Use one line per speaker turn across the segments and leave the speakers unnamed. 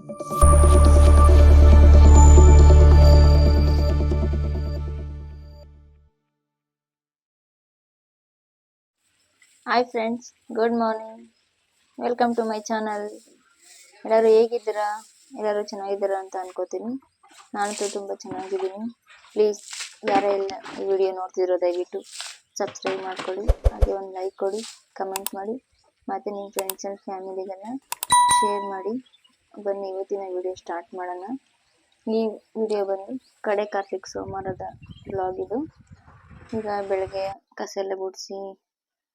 Hi friends, good morning. Welcome to my channel. ಎಲ್ಲರೂ ಹೇಗಿದ್ದೀರಾ? ಎಲ್ಲರೂ ಚೆನ್ನಾಗಿದ್ದೀರಾ ಅಂತ ಅನ್ಕೋತೀನಿ. ನಾನಂತೂ ತುಂಬ ಚೆನ್ನಾಗಿದ್ದೀನಿ. ಪ್ಲೀಸ್ ಯಾರೆಲ್ಲ ಈ ವಿಡಿಯೋ ನೋಡ್ತಿರೋ ದಯವಿಟ್ಟು ಸಬ್ಸ್ಕ್ರೈಬ್ ಮಾಡ್ಕೊಳ್ಳಿ, ಹಾಗೆ ಒಂದು ಲೈಕ್ ಕೊಡಿ, ಕಮೆಂಟ್ ಮಾಡಿ, ಮತ್ತು ನಿಮ್ಮ ಫ್ರೆಂಡ್ಸ್ ಆ್ಯಂಡ್ ಫ್ಯಾಮಿಲಿಗೆಲ್ಲ ಶೇರ್ ಮಾಡಿ. ಬನ್ನಿ ಇವತ್ತಿನ ವಿಡಿಯೋ ಸ್ಟಾರ್ಟ್ ಮಾಡೋಣ. ಈ ವಿಡಿಯೋ ಬಂದು ಕಡೆ ಕಾರ್ತಿಕ್ ಸೋಮವಾರದ ಬ್ಲಾಗ್ ಇದು. ಈಗ ಬೆಳಗ್ಗೆ ಕಸ ಎಲ್ಲ ಗುಡಿಸಿ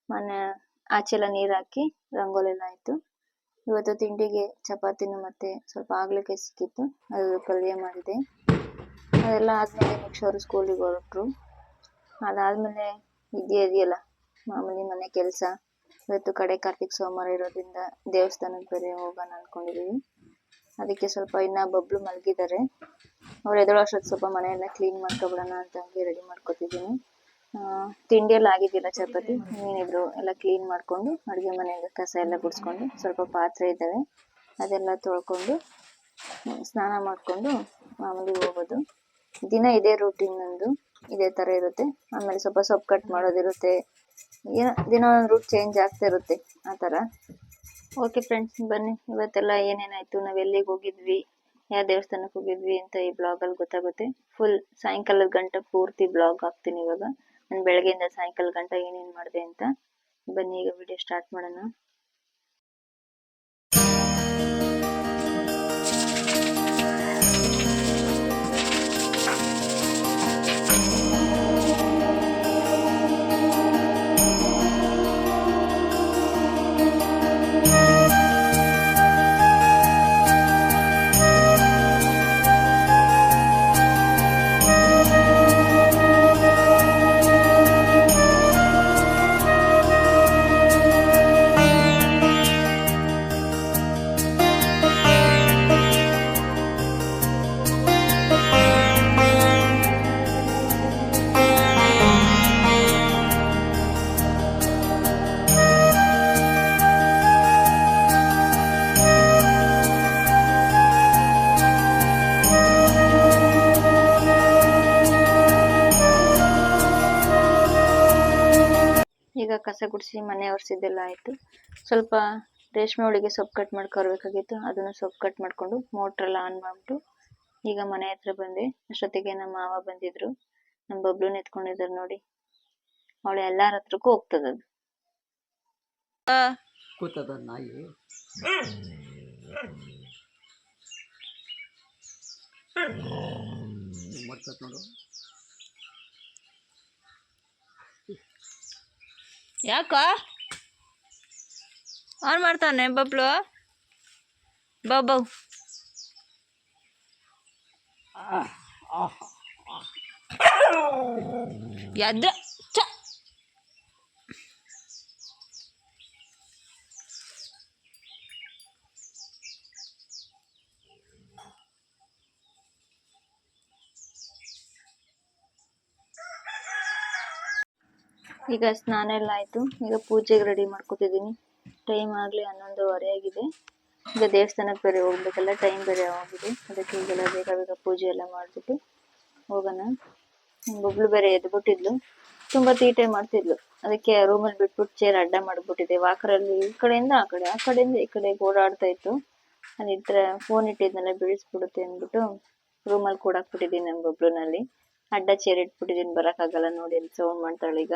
ಮನೆ ಆಚೆಲ್ಲ ನೀರು ಹಾಕಿ ರಂಗೋಲಿ ಎಲ್ಲ ಆಯಿತು. ಇವತ್ತು ತಿಂಡಿಗೆ ಚಪಾತಿನೂ ಮತ್ತು ಸ್ವಲ್ಪ ಆಗ್ಲಿಕಾಯಿ ಸಿಕ್ಕಿತ್ತು, ಅದು ಪಲ್ಯ ಮಾಡಿದೆ. ಅದೆಲ್ಲ ಆದಮೇಲೆ ನೆಕ್ಸ್ಟ್ ಅವರು ಸ್ಕೂಲಿಗೆ ಹೊರಟರು. ಅದಾದಮೇಲೆ ಇದೆಯಲ್ಲ ಮಾಮೂಲಿ ಮನೆ ಕೆಲಸ. ಇವತ್ತು ಕಡೆ ಕಾರ್ತಿಕ್ ಸೋಮವಾರ ಇರೋದ್ರಿಂದ ದೇವಸ್ಥಾನಕ್ಕೆ ಬೇರೆ ಹೋಗೋಣ ಅಂದ್ಕೊಂಡಿದ್ದೀವಿ. ಅದಕ್ಕೆ ಸ್ವಲ್ಪ ಇನ್ನೂ ಬಬ್ಲು ಮಲಗಿದ್ದಾರೆ. ಅವ್ರು ಎದ್ದೇಳೋ ಅಷ್ಟೊತ್ತು ಸ್ವಲ್ಪ ಮನೆಯೆಲ್ಲ ಕ್ಲೀನ್ ಮಾಡ್ಕೊಬಿಡೋಣ ಅಂತ ಹಂಗೆ ರೆಡಿ ಮಾಡ್ಕೊತಿದ್ದೀನಿ. ತಿಂಡಿ ಎಲ್ಲ ಆಗಿದ್ದಿಲ್ಲ, ಚಪಾತಿ ಏನಿದ್ರು ಎಲ್ಲ ಕ್ಲೀನ್ ಮಾಡಿಕೊಂಡು ಅಡುಗೆ ಮನೆಯಾಗ ಕಸ ಎಲ್ಲ ಗುಡಿಸ್ಕೊಂಡು ಸ್ವಲ್ಪ ಪಾತ್ರೆ ಇದ್ದಾವೆ ಅದೆಲ್ಲ ತೊಳ್ಕೊಂಡು ಸ್ನಾನ ಮಾಡಿಕೊಂಡು ಮಾಮೂಲಿ ಹೋಗೋದು. ದಿನ ಇದೇ ರೂಟೀನ್ ನಂದು, ಇದೇ ಥರ ಇರುತ್ತೆ. ಆಮೇಲೆ ಸ್ವಲ್ಪ ಸೊಪ್ಪು ಕಟ್ ಮಾಡೋದಿರುತ್ತೆ, ಏನೋ ದಿನ ಒಂದು ರೂಟ್ ಚೇಂಜ್ ಆಗ್ತಾ ಇರುತ್ತೆ ಆ ಥರ. ಓಕೆ ಫ್ರೆಂಡ್ಸ್, ಬನ್ನಿ ಇವತ್ತೆಲ್ಲ ಏನೇನಾಯಿತು, ನಾವು ಎಲ್ಲಿಗೆ ಹೋಗಿದ್ವಿ, ಯಾವ ದೇವಸ್ಥಾನಕ್ಕೆ ಹೋಗಿದ್ವಿ ಅಂತ ಈ ಬ್ಲಾಗಲ್ಲಿ ಗೊತ್ತಾಗುತ್ತೆ. ಫುಲ್ ಸಾಯಂಕಾಲದ ಗಂಟೆ ಪೂರ್ತಿ ಬ್ಲಾಗ್ ಹಾಕ್ತೀನಿ ಇವಾಗ. ನಾನು ಬೆಳಗ್ಗೆಯಿಂದ ಸಾಯಂಕಾಲ ಗಂಟೆ ಏನೇನು ಮಾಡಿದೆ ಅಂತ. ಬನ್ನಿ ಈಗ ವಿಡಿಯೋ ಸ್ಟಾರ್ಟ್ ಮಾಡೋಣ. ಈಗ ಕಸ ಗುಡಿಸಿ ಮನೆ ಒರೆಸಿದ್ದೆಲ್ಲ ಆಯಿತು. ಸ್ವಲ್ಪ ರೇಷ್ಮೆ ಹುಳಿಗೆ ಸೊಪ್ಪು ಕಟ್ ಮಾಡ್ಕೊಳ್ಬೇಕಾಗಿತ್ತು, ಅದನ್ನು ಸೊಪ್ಪು ಕಟ್ ಮಾಡಿಕೊಂಡು ಮೋಟ್ರೆಲ್ಲ ಆನ್ ಮಾಡಿಬಿಟ್ಟು ಈಗ ಮನೆ ಹತ್ರ ಬಂದೆ. ಅಷ್ಟೊತ್ತಿಗೆ ನಮ್ಮ ಮಾವ ಬಂದಿದ್ರು. ನಮ್ಮ ಬಬ್ಲುನ ಎತ್ಕೊಂಡಿದ್ದಾರೆ ನೋಡಿ, ಅವಳು ಎಲ್ಲರ ಹತ್ರಕ್ಕೂ ಹೋಗ್ತದದು.
ಕೂತದ ನಾಯಿ ಮಾಡ್ತದ ನೋಡು.
ಯಾಕ ಆನ್ ಮಾಡ್ತಾನೆ ಬಬ್ಲು? ಬೌ ಎದ್ರ ಚ ಈಗ ಸ್ನಾನ ಎಲ್ಲ ಆಯಿತು. ಈಗ ಪೂಜೆಗೆ ರೆಡಿ ಮಾಡ್ಕೊತಿದ್ದೀನಿ. ಟೈಮ್ ಆಗಲಿ 11:15 ಆಗಿದೆ. ಈಗ ದೇವಸ್ಥಾನಕ್ಕೆ ಬೇರೆ ಹೋಗ್ಬೇಕಲ್ಲ, ಟೈಮ್ ಬೇರೆ ಆಗಿದೆ. ಅದಕ್ಕೆ ಈಗೆಲ್ಲ ಬೇಗ ಬೇಗ ಪೂಜೆ ಎಲ್ಲ ಮಾಡಿಬಿಟ್ಟು ಹೋಗೋಣ. ಬಬ್ಲು ಬೇರೆ ಎದ್ಬಿಟ್ಟಿದ್ಲು, ತುಂಬ ತೀಟೆ ಮಾಡ್ತಿದ್ಲು. ಅದಕ್ಕೆ ರೂಮಲ್ಲಿ ಬಿಟ್ಬಿಟ್ಟು ಚೇರ್ ಅಡ್ಡ ಮಾಡಿಬಿಟ್ಟಿದೆ. ವಾಕರಲ್ಲಿ ಈ ಕಡೆಯಿಂದ ಆ ಕಡೆ, ಆ ಕಡೆಯಿಂದ ಈ ಕಡೆ ಓಡಾಡ್ತಾ ಇತ್ತು. ಅಲ್ಲಿ ಫೋನ್ ಇಟ್ಟಿದ್ನೆಲ್ಲ ಬೀಳಿಸ್ಬಿಡುತ್ತೆ ಅಂದ್ಬಿಟ್ಟು ರೂಮಲ್ಲಿ ಕೂಡಾಕ್ಬಿಟ್ಟಿದ್ದೀನಿ. ನಮ್ಮ ಬಬ್ಲುನಲ್ಲಿ ಅಡ್ಡ ಚೇರ್ ಇಟ್ಬಿಟ್ಟಿದ್ದೀನಿ, ಬರೋಕ್ಕಾಗಲ್ಲ ನೋಡಿ ಅಲ್ಲಿ ಸೌಂಡ್ ಮಾಡ್ತಾಳೆ ಈಗ.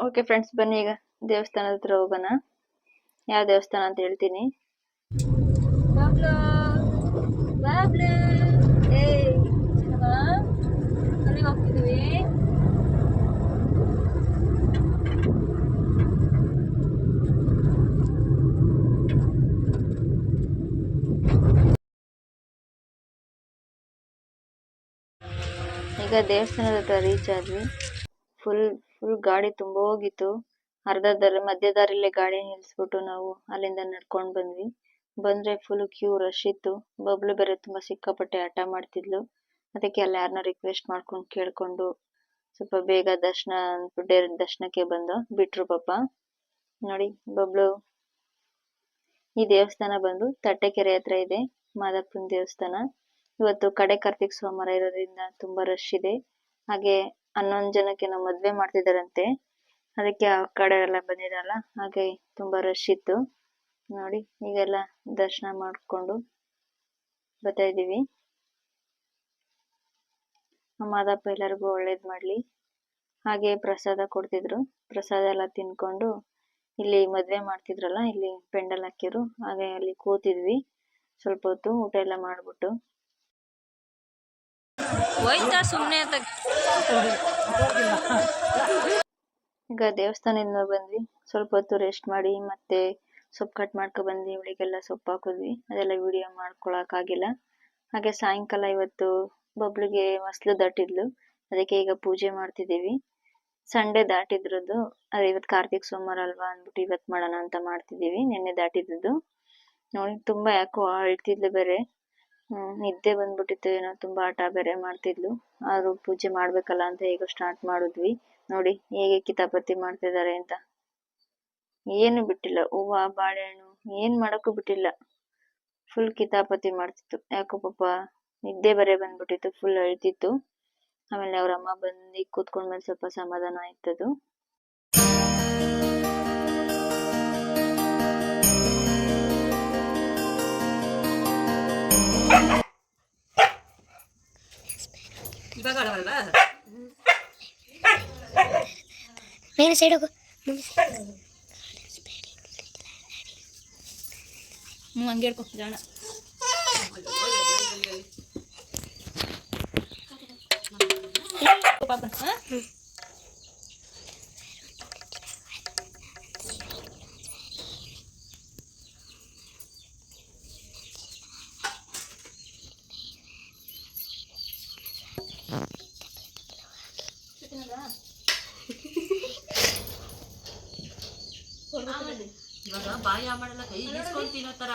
ಓಕೆ ಫ್ರೆಂಡ್ಸ್, ಬನ್ನಿ ಈಗ ದೇವಸ್ಥಾನದ ಹತ್ರ ಹೋಗೋಣ. ಯಾವ ದೇವಸ್ಥಾನ ಅಂತ ಹೇಳ್ತೀನಿ. ಬಾಬ್ಲು ಬಾಬ್ಲು ಅಲ್ಲಿಗೆ ಹೋಗ್ತಿದೀವಿ. ಈಗ ದೇವಸ್ಥಾನದ ಹತ್ರ ರೀಚ್ ಆದ್ವಿ. ಫುಲ್ ಗಾಡಿ ತುಂಬ ಹೋಗಿತ್ತು. ಮಧ್ಯ ದಾರಿಲೇ ಗಾಡಿ ನಿಲ್ಸ್ಬಿಟ್ಟು ನಾವು ಅಲ್ಲಿಂದ ನಡ್ಕೊಂಡ್ ಬಂದ್ವಿ. ಬಂದ್ರೆ ಫುಲ್ ಕ್ಯೂ ರಶ್ ಇತ್ತು. ಬಬ್ಲು ಬೇರೆ ತುಂಬಾ ಸಿಕ್ಕಾಪಟ್ಟೆ ಹಠ ಮಾಡ್ತಿದ್ಲು. ಅದಕ್ಕೆ ಅಲ್ಲಿ ಯಾರನ್ನ ರಿಕ್ವೆಸ್ಟ್ ಮಾಡ್ಕೊಂಡು ಕೇಳ್ಕೊಂಡು ಸ್ವಲ್ಪ ಬೇಗ ದರ್ಶನಕ್ಕೆ ಬಿಟ್ರು ಪಾಪ. ನೋಡಿ ಬಬ್ಲು. ಈ ದೇವಸ್ಥಾನ ಬಂದು ತಟ್ಟೆಕೆರೆ ಹತ್ರ ಇದೆ, ಮಾದಪ್ಪನ ದೇವಸ್ಥಾನ. ಇವತ್ತು ಕಡೆ ಕಾರ್ತಿಕ್ ಸೋಮವಾರ ಇರೋದ್ರಿಂದ ತುಂಬಾ ರಶ್ ಇದೆ. ಹಾಗೆ 11 ಜನಕ್ಕೆ ನಾವು ಮದ್ವೆ ಮಾಡ್ತಿದಾರಂತೆ, ಅದಕ್ಕೆ ಆ ಕಡೆ ಎಲ್ಲ ಬಂದಿರಲ್ಲ, ಹಾಗೆ ತುಂಬಾ ರಶ್ ಇತ್ತು. ನೋಡಿ ಈಗೆಲ್ಲ ದರ್ಶನ ಮಾಡ್ಕೊಂಡು ಬರ್ತಾ ಇದೀವಿ. ಮಾದಪ್ಪ ಎಲ್ಲರಿಗೂ ಒಳ್ಳೇದ್ ಮಾಡ್ಲಿ. ಹಾಗೆ ಪ್ರಸಾದ ಕೊಡ್ತಿದ್ರು, ಪ್ರಸಾದ ಎಲ್ಲ ತಿನ್ಕೊಂಡು ಇಲ್ಲಿ ಮದ್ವೆ ಮಾಡ್ತಿದ್ರಲ್ಲ, ಇಲ್ಲಿ ಪೆಂಡಲ್ ಹಾಕಿರು, ಹಾಗೆ ಅಲ್ಲಿ ಕೂತಿದ್ವಿ ಸ್ವಲ್ಪ ಹೊತ್ತು. ಊಟ ಎಲ್ಲ ಮಾಡ್ಬಿಟ್ಟು ಈಗ ದೇವಸ್ಥಾನದಿಂದ ಬಂದ್ವಿ. ಸ್ವಲ್ಪ ಹೊತ್ತು ರೆಸ್ಟ್ ಮಾಡಿ ಮತ್ತೆ ಸೊಪ್ಪು ಕಟ್ ಮಾಡ್ಕೊ ಬಂದ್ವಿ. ಇವಳಿಗೆಲ್ಲ ಸೊಪ್ಪು ಹಾಕಿದ್ವಿ, ಅದೆಲ್ಲ ವಿಡಿಯೋ ಮಾಡ್ಕೊಳಕ್ ಆಗಿಲ್ಲ. ಹಾಗೆ ಸಾಯಂಕಾಲ ಇವತ್ತು ಬಬ್ಳಿಗೆ ಹೊಸ್ಲು ದಾಟಿದ್ಲು, ಅದಕ್ಕೆ ಈಗ ಪೂಜೆ ಮಾಡ್ತಿದೀವಿ. ಸಂಡೆ ದಾಟಿದ್ರದ್ದು, ಅದೇ ಇವತ್ತು ಕಾರ್ತಿಕ್ ಸೋಮವಾರ ಅಲ್ವಾ ಅಂದ್ಬಿಟ್ಟು ಇವತ್ತು ಮಾಡೋಣ ಅಂತ ಮಾಡ್ತಿದೀವಿ. ನಿನ್ನೆ ದಾಟಿದ್ದು ನೋಡಿ. ತುಂಬಾ ಯಾಕೋ ಅಳ್ತಿದ್ಲು ಬೇರೆ, ನಿದ್ದೆ ಬಂದ್ಬಿಟ್ಟಿತ್ತು ಏನೋ, ತುಂಬಾ ಆಟ ಬೇರೆ ಮಾಡ್ತಿದ್ಲು. ಆದ್ರೂ ಪೂಜೆ ಮಾಡ್ಬೇಕಲ್ಲ ಅಂತ ಈಗ ಸ್ಟಾರ್ಟ್ ಮಾಡಿದ್ವಿ. ನೋಡಿ ಹೇಗೆ ಕಿತಾಪತಿ ಮಾಡ್ತಿದ್ದಾರೆ ಅಂತ. ಏನು ಬಿಟ್ಟಿಲ್ಲ, ಹೂವ ಬಾಳೆಹಣ್ಣು ಏನ್ ಮಾಡಕ್ಕೂ ಬಿಟ್ಟಿಲ್ಲ. ಫುಲ್ ಕಿತಾಪತಿ ಮಾಡ್ತಿತ್ತು. ಯಾಕೋ ಪಾಪ ನಿದ್ದೆ ಬೇರೆ ಬಂದ್ಬಿಟ್ಟಿತ್ತು, ಫುಲ್ ಅಳ್ತಿತ್ತು. ಆಮೇಲೆ ಅವ್ರ ಅಮ್ಮ ಬಂದು ಕೂತ್ಕೊಂಡ್ ಮೇಲೆ ಸ್ವಲ್ಪ ಸಮಾಧಾನ ಆಯ್ತದು.
ಮೇರೆ ಸೈಡ್ ಹೋಗು.
ಹಂಗೆ ಹೇಳ್ಕೊ ಜಾಣ.
ಇವಾಗ ಬಾಯಿ ಮಾಡಲ್ಲ, ಕೈ ಇಸ್ಕೊಂಡ್ ತಿನ್ನೋ ತರ.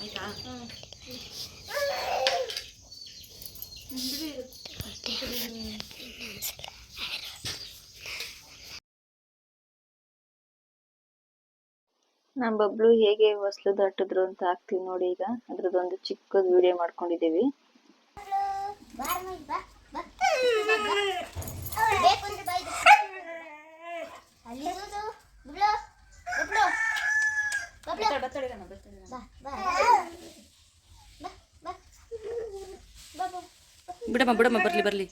ಆಯ್ತಾ?
ನಮ್ಮ ಬಬ್ಲು ಹೇಗೆ ಹೊಸ್ಲು ದಾಟಿದ್ರು ಅಂತ ಹಾಕ್ತಿವಿ ನೋಡಿ. ಈಗ ಅದ್ರದ್ದೊಂದು ಚಿಕ್ಕದ್ ವಿಡಿಯೋ ಮಾಡ್ಕೊಂಡಿದೀವಿ.
ಬಿಡಮ್ಮ ಬರ್ಲಿ.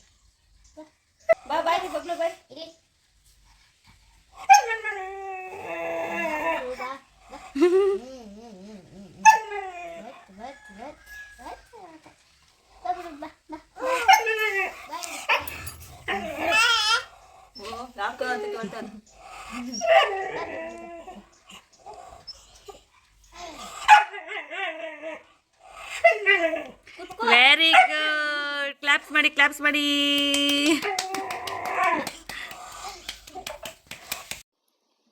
Very good. ಕ್ಲಾಪ್ಸ್ ಮಾಡಿ.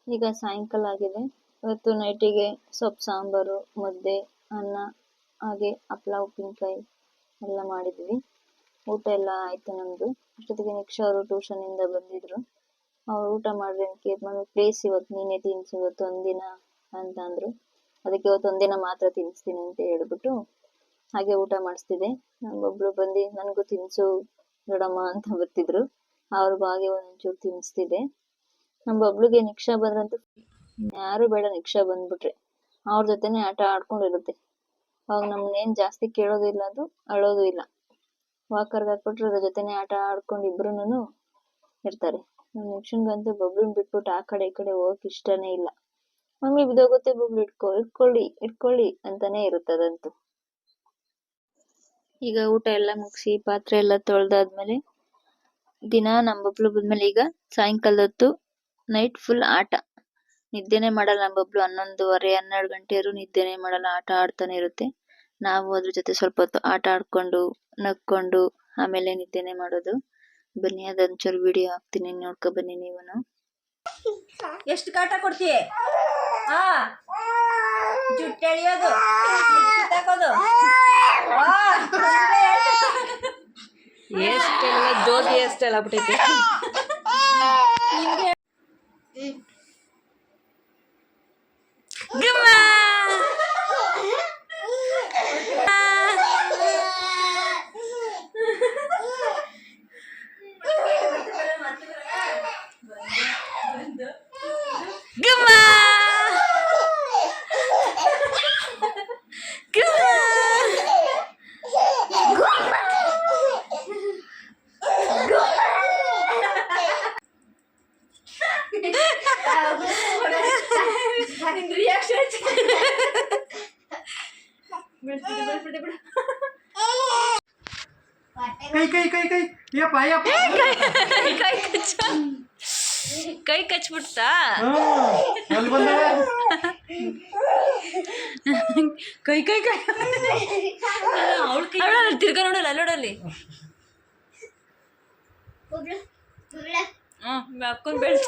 ಈಗ ಸಾಯಂಕಾಲ ಆಗಿದೆ. ಇವತ್ತು ನೈಟಿಗೆ ಸೊಪ್ಪು ಸಾಂಬಾರು, ಮುದ್ದೆ, ಅನ್ನ, ಹಾಗೆ ಹಪ್ಳ ಉಪ್ಪಿನಕಾಯಿ ಎಲ್ಲ ಮಾಡಿದ್ವಿ. ಊಟ ಎಲ್ಲ ಆಯ್ತು ನಮ್ದು. ಅಷ್ಟೊತ್ತಿಗೆ ನಿಕ್ಷಾ ಅವರು ಟ್ಯೂಷನ್ ಇಂದ ಬಂದಿದ್ರು. ಅವ್ರು ಊಟ ಮಾಡ್ರಿ ಅಂತ ಪ್ಲೇಸ್ ಇವತ್ತು ನೀನೇ ತಿನ್ಸು, ಇವತ್ತು ಒಂದಿನ ಅಂತ ಅಂದ್ರು. ಅದಕ್ಕೆ ಇವತ್ತು ಒಂದಿನ ಮಾತ್ರ ತಿನ್ನಿಸ್ತೀನಿ ಅಂತ ಹೇಳ್ಬಿಟ್ಟು ಹಾಗೆ ಊಟ ಮಾಡಿಸ್ತಿದ್ದೆ. ಒಬ್ರು ಬಂದು ನನ್ಗೂ ತಿನ್ಸು ದೊಡಮ್ಮ ಅಂತ ಬರ್ತಿದ್ರು, ಅವ್ರಿಗೂ ಹಾಗೆ ಒಂಚೂರು ತಿನ್ನಿಸ್ತಿದ್ದೆ. ನಮ್ಮ ಒಬ್ಳಿಗೆ ನಿಕ್ಷಾ ಬಂದ್ರಂತೂ ಯಾರು ಬೇಡ, ನಿಕ್ಷಾ ಬಂದ್ಬಿಟ್ರೆ ಅವ್ರ ಜೊತೆನೆ ಆಟ ಆಡ್ಕೊಂಡಿರುತ್ತೆ. ಅವಾಗ ನಮ್ಮನ್ನೇನು ಜಾಸ್ತಿ ಕೇಳೋದಿಲ್ಲ, ಅದು ಅಳೋದು ಇಲ್ಲ. ವಾಕರ್ಗೆ ಹಾಕ್ಬಿಟ್ರೆ ಅದ್ರ ಜೊತೆನೆ ಆಟ ಆಡ್ಕೊಂಡು ಇಬ್ರುನು ಇರ್ತಾರೆ. ನಮ್ಮ ನಿಕ್ಷನ್ಗಂತೂ ಬಬ್ಲುನ್ ಬಿಟ್ಬಿಟ್ಟು ಆ ಕಡೆ ಈ ಕಡೆ ಹೋಗಕ್ ಇಷ್ಟನೇ ಇಲ್ಲ. ಮಮ್ಮಿ ಬಿದ್ದೋಗುತ್ತೆ, ಬಬ್ಲು ಇಟ್ಕೊಳ್ಳಿ ಅಂತಾನೆ ಇರುತ್ತದಂತೂ. ಈಗ ಊಟ ಎಲ್ಲ ಮುಗಿಸಿ ಪಾತ್ರೆ ಎಲ್ಲ ತೊಳ್ದಾದ್ಮೇಲೆ ದಿನ ನಮ್ಮ ಬಬ್ಲು ಬಂದ್ಮೇಲೆ ಈಗ ಸಾಯಂಕಾಲದ ಹೊತ್ತು ನೈಟ್ ಫುಲ್ ಆಟ. ನಿದ್ದೆನೆ ಮಾಡಲ್ಲ ನಮ್ಮ ಬಬ್ಲು. 11:30 12 ಗಂಟೆವರೆಗೂ ನಿದ್ದೆನೆ ಮಾಡಲ್ಲ, ಆಟ ಆಡ್ತಾನೆ ಇರುತ್ತೆ. ನಾವು ಅದ್ರ ಜೊತೆ ಸ್ವಲ್ಪ ಹೊತ್ತು ಆಟ ಆಡ್ಕೊಂಡು ನಕ್ಕೊಂಡು ಆಮೇಲೆ ನಿದ್ದೆನೆ ಮಾಡೋದು. ಬನ್ನಿ ಅದೊಂಚೂರು ವಿಡಿಯೋ ಹಾಕ್ತೀನಿ, ನೋಡ್ಕೊ ಬನ್ನಿ ನೀವುನು.
ಎಷ್ಟು ಕಾಟ ಕೊಡ್ತೀಯ? ಜುಟ್ಟು ಎಳಿಯೋದು, ಎಷ್ಟೆಲ್ಲ ಜೋಗಿ ಎಷ್ಟೆಲ್ಲ ಆಗ್ಬಿಟ್ಟೈತೆ. ಕೈ ಕಚ್ಬಿಡ್ತಾ ಕೈ ಅವಳು ತಿರ್ಗ ನೋಡಲ್ಲ ಅಲ್ಲೋಡಲ್ಲಿ ಅಕ್ಕೊಂಡ್ ಬೆಳ್ಸ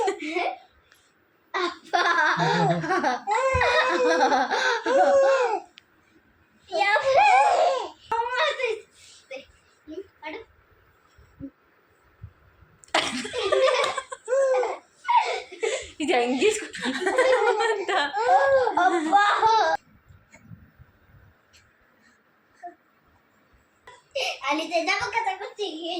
ಇದು ಹೆಂಗಿಸ್ಕೊಂತ
ಅಲ್ಲಿ ತೆಗೆದಕ್ಕ ತಗೋತೀವಿ.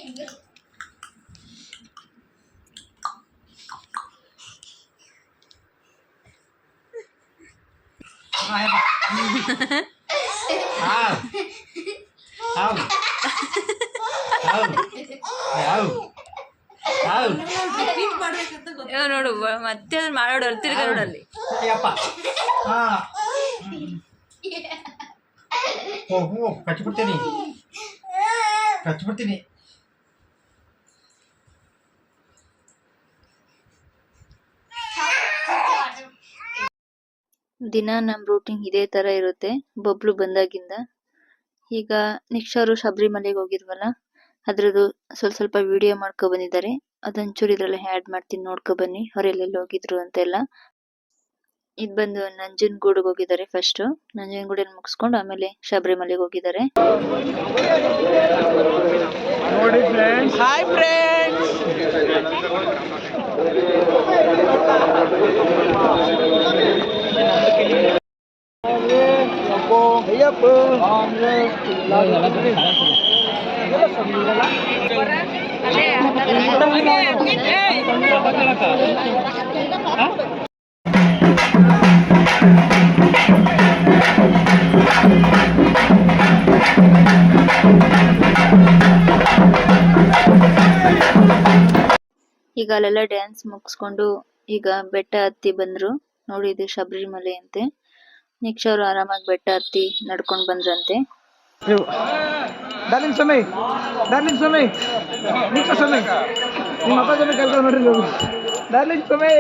ನೋಡು ಮತ್ತೆ ಮಾಡೋಡು ತಿರ್ಗ ನೋಡಲ್ಲಿ.
ಕಚ್ಬಿಡ್ತೀನಿ.
ದಿನ ನಮ್ಮ ರೂಟೀನ್ ಇದೇ ತರ ಇರುತ್ತೆ ಬಬ್ಲು ಬಂದಾಗಿಂದ. ಈಗ ನೆಕ್ಸ್ಟ್ ಅವರು ಶಬರಿಮಲೆಗೆ ಹೋಗಿರ್ವಲ್ಲ, ಅದ್ರದ್ದು ಸ್ವಲ್ಪ ವಿಡಿಯೋ ಮಾಡ್ಕೊ ಬಂದಿದ್ದಾರೆ. ಅದೊಂಚೂರು ಇದ್ರಲ್ಲಿ ಆ್ಯಡ್ ಮಾಡ್ತೀನಿ, ನೋಡ್ಕೊ ಬನ್ನಿ ಅವ್ರು ಎಲ್ಲೆಲ್ಲಿ ಹೋಗಿದ್ರು ಅಂತೆಲ್ಲ. ಇದು ಬಂದು ನಂಜನಗೂಡಿಗೆ ಹೋಗಿದ್ದಾರೆ. ಫಸ್ಟ್ ನಂಜನಗೂಡಲ್ಲಿ ಮುಗಿಸ್ಕೊಂಡು ಆಮೇಲೆ ಶಬರಿಮಲೆಗೆ ಹೋಗಿದ್ದಾರೆ.
ಹಾಯ್ ಫ್ರೆಂಡ್ಸ್,
ಈಗ ಅಲ್ಲೆಲ್ಲ ಡ್ಯಾನ್ಸ್ ಮುಗಿಸ್ಕೊಂಡು ಈಗ ಬೆಟ್ಟ ಹತ್ತಿ ಬಂದ್ರು. ನೋಡಿ ಇದು ಶಬರಿಮಲೆ ಅಂತೆ. ನೆಕ್ಸ್ಟ್ ಅವರು ಆರಾಮಾಗಿ ಬೆಟ್ಟ ಹತ್ತಿ ನಡ್ಕೊಂಡ್ ಬಂದ್ರಂತೆ.
ಡಾರ್ಲಿಂಗ್ ಸಮಯ ನಿಂತ ಸಮಯ ನಿಮ್ಮ ಅಪ್ಪ ಜನ ಕಲ್ಕೊಂಡು ನೋಡ್ರಿ ನೀವು. ಡಾರ್ಲಿಂಗ್ ಸಮಯ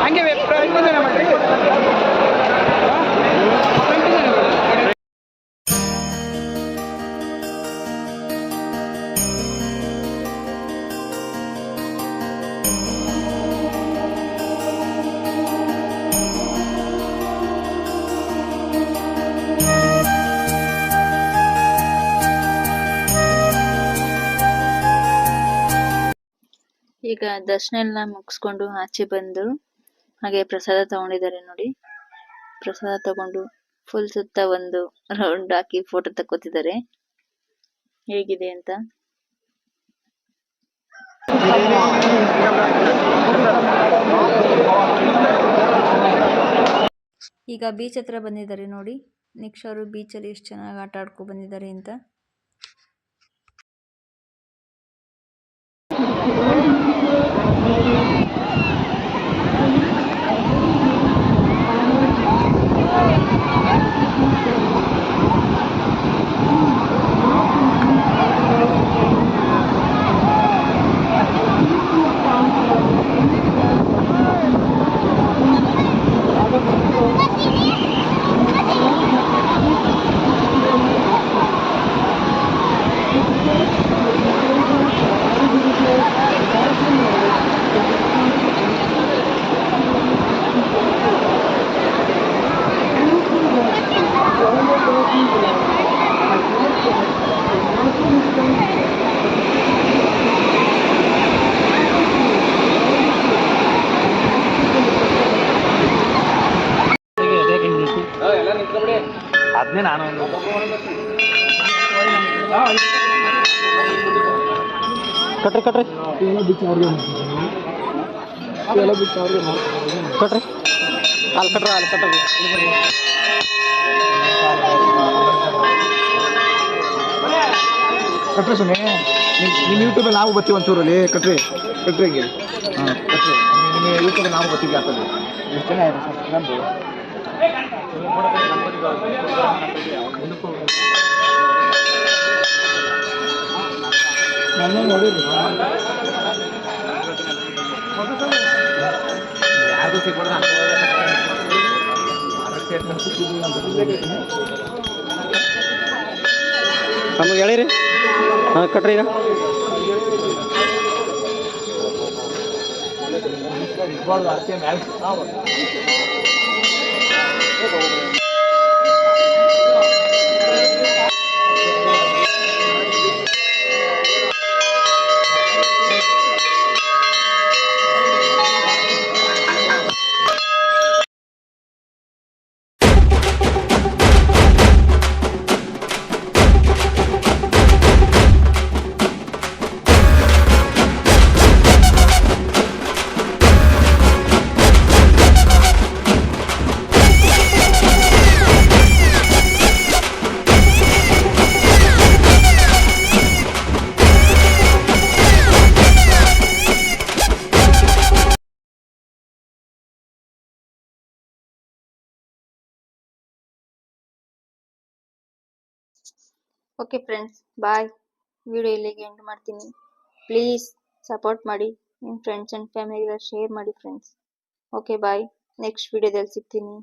ಹಂಗೆ ಮಾಡಿ.
ಈಗ ದರ್ಶನ ಎಲ್ಲ ಮುಗಿಸ್ಕೊಂಡು ಆಚೆ ಬಂದು ಹಾಗೆ ಪ್ರಸಾದ ತಗೊಂಡಿದ್ದಾರೆ ನೋಡಿ. ಪ್ರಸಾದ ತಗೊಂಡು ಫುಲ್ ಸುತ್ತ ಒಂದು ರೌಂಡ್ ಹಾಕಿ ಫೋಟೋ ತಕ್ಕೋತಿದ್ದಾರೆ ಹೇಗಿದೆ ಅಂತ. ಈಗ ಬೀಚ್ ಹತ್ರ ಬಂದಿದ್ದಾರೆ ನೋಡಿ. ನಿಕ್ಷ ಅವರು ಬೀಚಲ್ಲಿ ಎಷ್ಟು ಚೆನ್ನಾಗಿ ಆಟ ಆಡ್ಕೊ ಬಂದಿದ್ದಾರೆ ಅಂತ.
ಅದನ್ನೇ ನಾನು ಕಟ್ರಿ ಕಟ್ರಿ ಕಟ್ರಿ ಅಲ್ಲಿ ಕಟ್ರಿ ಅಲ್ಲಿ ಕಟ್ರಿ ಕಟ್ರಿ ಸುಮ್ಮನೆ ನಿಮ್ಮ ಯೂಟ್ಯೂಬಲ್ಲಿ ನಾವು ಬರ್ತೀವಿ ಒಂಚೂರಲ್ಲಿ ಕಟ್ರಿ ಕಟ್ರಿ ಹಿಂಗೆ ಹಾಂ ಕಟ್ರಿ ನಿಮ್ಮ ಯೂಟ್ಯೂಬಲ್ಲಿ ನಾವು ಬರ್ತೀವಿ ಆಗ್ತದೆ ಎಷ್ಟು ಜನ ಆಯಿತು ಸರ್ ನಮ್ಮದು ನಾನು ನೋಡಿರಿ ಯಾರು ಸಿಗ್ಬಿಡ್ರ ನಮಗೆ ಹೇಳಿರಿ ಹಾಂ ಕಟ್ರಿ ಈಗ
ಓಕೆ ಫ್ರೆಂಡ್ಸ್, ಬಾಯ್. ವಿಡಿಯೋ ಇಲ್ಲಿಗೆ ಎಂಡ್ ಮಾಡ್ತೀನಿ. ಪ್ಲೀಸ್ ಸಪೋರ್ಟ್ ಮಾಡಿ, ನಿಮ್ಮ ಫ್ರೆಂಡ್ಸ್ ಆ್ಯಂಡ್ ಫ್ಯಾಮಿಲಿಗೆಲ್ಲ ಶೇರ್ ಮಾಡಿ ಫ್ರೆಂಡ್ಸ್. Okay bye. ನೆಕ್ಸ್ಟ್ ವಿಡಿಯೋದಲ್ಲಿ ಸಿಗ್ತೀನಿ.